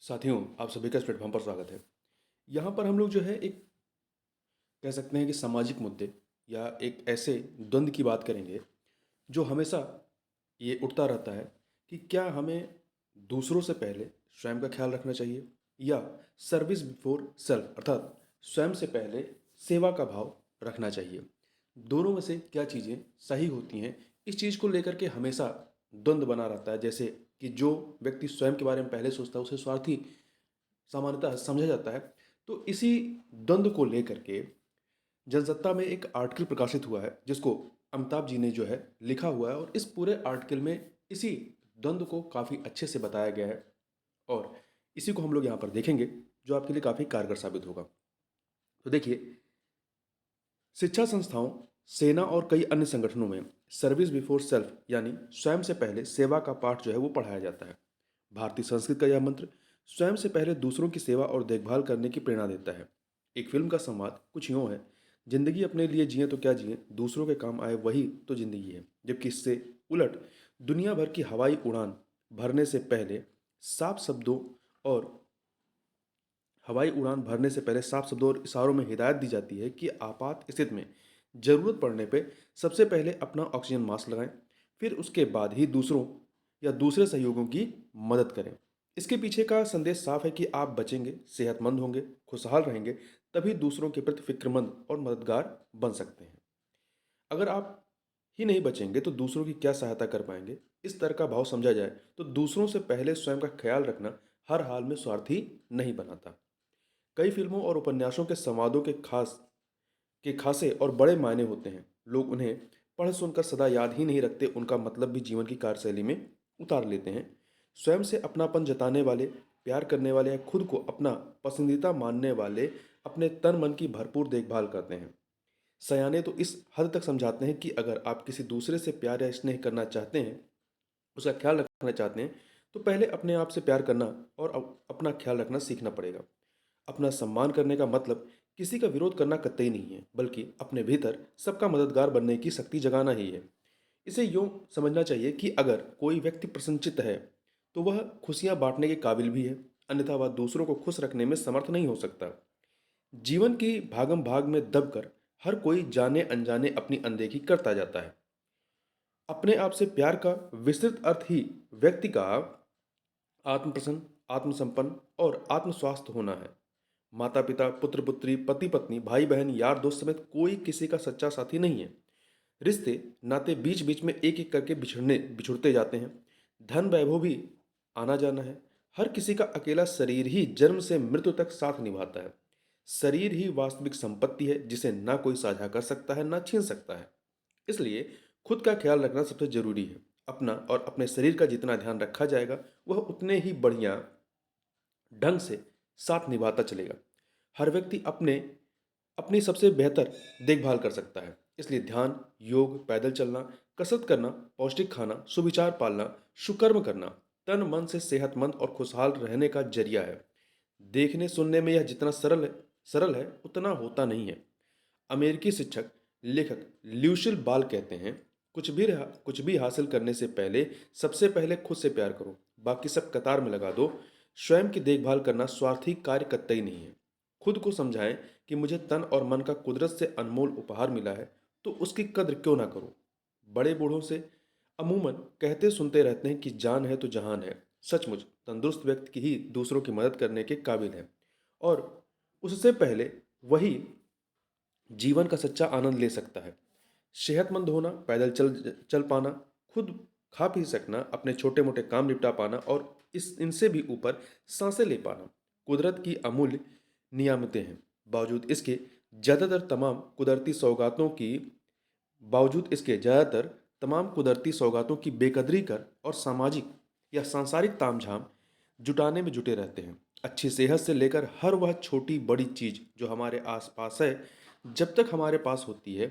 साथियों, आप सभी का इस प्लेटफॉर्म पर स्वागत है। यहाँ पर हम लोग जो है एक कह सकते हैं कि सामाजिक मुद्दे या एक ऐसे द्वंद की बात करेंगे जो हमेशा ये उठता रहता है कि क्या हमें दूसरों से पहले स्वयं का ख्याल रखना चाहिए या सर्विस बिफोर सेल्फ अर्थात स्वयं से पहले सेवा का भाव रखना चाहिए। दोनों में से क्या चीज़ें सही होती हैं, इस चीज़ को लेकर के हमेशा द्वंद बना रहता है। जैसे कि जो व्यक्ति स्वयं के बारे में पहले सोचता है उसे स्वार्थी सामान्यतः समझा जाता है। तो इसी द्वंद को लेकर के जनसत्ता में एक आर्टिकल प्रकाशित हुआ है जिसको अमिताभ जी ने जो है लिखा हुआ है, और इस पूरे आर्टिकल में इसी द्वंद को काफ़ी अच्छे से बताया गया है और इसी को हम लोग यहाँ पर देखेंगे जो आपके लिए काफ़ी कारगर साबित होगा। तो देखिए, शिक्षा संस्थाओं, सेना और कई अन्य संगठनों में सर्विस बिफोर सेल्फ यानी स्वयं से पहले सेवा का पाठ जो है वो पढ़ाया जाता है। भारतीय संस्कृति का यह मंत्र स्वयं से पहले दूसरों की सेवा और देखभाल करने की प्रेरणा देता है। एक फिल्म का संवाद कुछ यूँ है: जिंदगी अपने लिए जिए तो क्या जिए, दूसरों के काम आए वही तो जिंदगी है। जबकि इससे उलट दुनिया भर की हवाई उड़ान भरने से पहले साफ शब्दों और हवाई उड़ान भरने से पहले साफ शब्दों और इशारों में हिदायत दी जाती है कि आपात स्थिति में ज़रूरत पड़ने पे सबसे पहले अपना ऑक्सीजन मास्क लगाएं, फिर उसके बाद ही दूसरों या दूसरे सहयोगियों की मदद करें। इसके पीछे का संदेश साफ है कि आप बचेंगे, सेहतमंद होंगे, खुशहाल रहेंगे, तभी दूसरों के प्रति फिक्रमंद और मददगार बन सकते हैं। अगर आप ही नहीं बचेंगे तो दूसरों की क्या सहायता कर पाएंगे। इस तरह का भाव समझा जाए तो दूसरों से पहले स्वयं का ख्याल रखना हर हाल में स्वार्थी नहीं बनाता। कई फिल्मों और उपन्यासों के संवादों के खासे और बड़े मायने होते हैं। लोग उन्हें पढ़ सुनकर सदा याद ही नहीं रखते, उनका मतलब भी जीवन की कार्यशैली में उतार लेते हैं। स्वयं से अपनापन जताने वाले, प्यार करने वाले या खुद को अपना पसंदीदा मानने वाले अपने तन मन की भरपूर देखभाल करते हैं। सयाने तो इस हद तक समझाते हैं कि अगर आप किसी दूसरे से प्यार या स्नेह करना चाहते हैं, उसका ख्याल रखना चाहते हैं, तो पहले अपने आप से प्यार करना और अपना ख्याल रखना सीखना पड़ेगा। अपना सम्मान करने का मतलब किसी का विरोध करना कतई नहीं है, बल्कि अपने भीतर सबका मददगार बनने की शक्ति जगाना ही है। इसे यूं समझना चाहिए कि अगर कोई व्यक्ति प्रसन्नचित्त है, तो वह खुशियां बांटने के काबिल भी है, अन्यथा वह दूसरों को खुश रखने में समर्थ नहीं हो सकता। जीवन की भागम भाग में दबकर हर कोई जाने अनजाने अपनी अनदेखी करता जाता है। अपने आप से प्यार का विस्तृत अर्थ ही व्यक्ति का आत्मप्रसन्न, आत्मसंपन्न और आत्मस्वास्थ्य होना है। माता पिता, पुत्र पुत्री, पति पत्नी, भाई बहन, यार दोस्त समेत कोई किसी का सच्चा साथी नहीं है। रिश्ते नाते बीच बीच में एक एक करके बिछुड़ते जाते हैं। धन वैभव भी आना जाना है। हर किसी का अकेला शरीर ही जन्म से मृत्यु तक साथ निभाता है। शरीर ही वास्तविक संपत्ति है जिसे ना कोई साझा कर सकता है ना छीन सकता है। इसलिए खुद का ख्याल रखना सबसे जरूरी है। अपना और अपने शरीर का जितना ध्यान रखा जाएगा, वह उतने ही बढ़िया ढंग से साथ निभाता चलेगा। हर व्यक्ति अपनी सबसे बेहतर देखभाल कर सकता है। इसलिए ध्यान, योग, पैदल चलना, कसरत करना, पौष्टिक खाना, सुविचार पालना, सुकर्म करना तन मन से सेहतमंद और खुशहाल रहने का जरिया है। देखने सुनने में यह जितना सरल है उतना होता नहीं है। अमेरिकी शिक्षक लेखक ल्यूशिल बाल कहते हैं, कुछ भी हासिल करने से पहले सबसे पहले खुद से प्यार करो, बाकी सब कतार में लगा दो। स्वयं की देखभाल करना स्वार्थी कार्य कतई नहीं है। खुद को समझाएं कि मुझे तन और मन का कुदरत से अनमोल उपहार मिला है, तो उसकी कद्र क्यों ना करो। बड़े बूढ़ों से अमूमन कहते सुनते रहते हैं कि जान है तो जहान है। सचमुच तंदुरुस्त व्यक्ति ही दूसरों की मदद करने के काबिल है, और उससे पहले वही जीवन का सच्चा आनंद ले सकता है। सेहतमंद होना, पैदल चल चल पाना, खुद खा पी सकना, अपने छोटे मोटे काम निपटा पाना और इस इनसे भी ऊपर सांसें ले पाना कुदरत की अमूल्य नियामतें हैं। बावजूद इसके ज़्यादातर तमाम कुदरती सौगातों की बावजूद इसके ज़्यादातर तमाम कुदरती सौगातों की बेकदरी कर और सामाजिक या सांसारिक तामझाम जुटाने में जुटे रहते हैं। अच्छी सेहत से लेकर हर वह छोटी बड़ी चीज़ जो हमारे आसपास है, जब तक हमारे पास होती है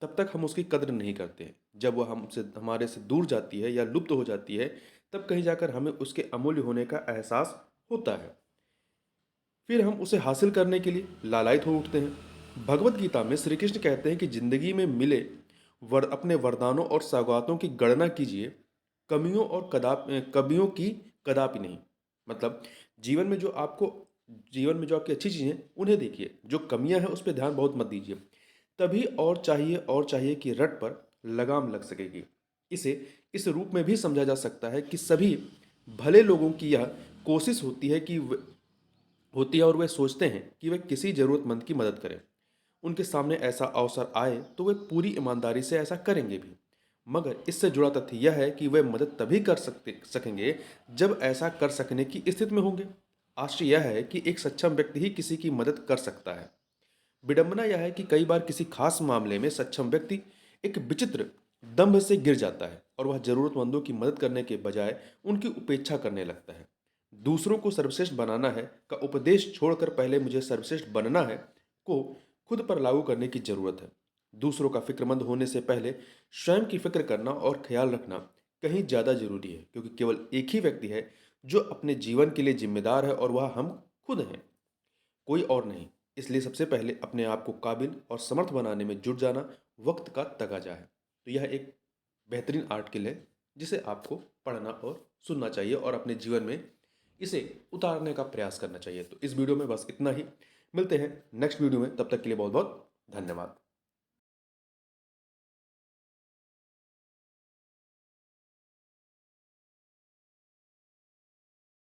तब तक हम उसकी कद्र नहीं करते हैं। जब वह हमसे हमारे से दूर जाती है या लुप्त हो जाती है, तब कहीं जाकर हमें उसके अमूल्य होने का एहसास होता है। फिर हम उसे हासिल करने के लिए लालायित हो उठते हैं। भगवत गीता में श्री कृष्ण कहते हैं कि जिंदगी में मिले अपने वरदानों और सौगातों की गणना कीजिए, कमियों की कदापि नहीं। मतलब जीवन में जो आपकी अच्छी चीज़ें हैं उन्हें देखिए, जो कमियां हैं उस पर ध्यान बहुत मत दीजिए। तभी और चाहिए कि रट पर लगाम लग सकेगी। इसे इस रूप में भी समझा जा सकता है कि सभी भले लोगों की यह कोशिश होती है और वे सोचते हैं कि वे किसी ज़रूरतमंद की मदद करें। उनके सामने ऐसा अवसर आए तो वे पूरी ईमानदारी से ऐसा करेंगे भी। मगर इससे जुड़ा तथ्य यह है कि वे मदद तभी कर सकेंगे जब ऐसा कर सकने की स्थिति में होंगे। आश्चर्य यह है कि एक सक्षम व्यक्ति ही किसी की मदद कर सकता है। विडंबना यह है कि कई बार किसी खास मामले में सक्षम व्यक्ति एक विचित्र दंभ से गिर जाता है और वह जरूरतमंदों की मदद करने के बजाय उनकी उपेक्षा करने लगता है। दूसरों को सर्वश्रेष्ठ बनाना है का उपदेश छोड़कर पहले मुझे सर्वश्रेष्ठ बनना है को खुद पर लागू करने की जरूरत है। दूसरों का फिक्रमंद होने से पहले स्वयं की फिक्र करना और ख्याल रखना कहीं ज्यादा जरूरी है, क्योंकि केवल एक ही व्यक्ति है जो अपने जीवन के लिए जिम्मेदार है और वह हम खुद हैं, कोई और नहीं। इसलिए सबसे पहले अपने आप को काबिल और समर्थ बनाने में जुट जाना वक्त का तकाजा है। तो यह एक बेहतरीन आर्टिकल है जिसे आपको पढ़ना और सुनना चाहिए और अपने जीवन में इसे उतारने का प्रयास करना चाहिए। तो इस वीडियो में बस इतना ही। मिलते हैं नेक्स्ट वीडियो में, तब तक के लिए बहुत बहुत धन्यवाद।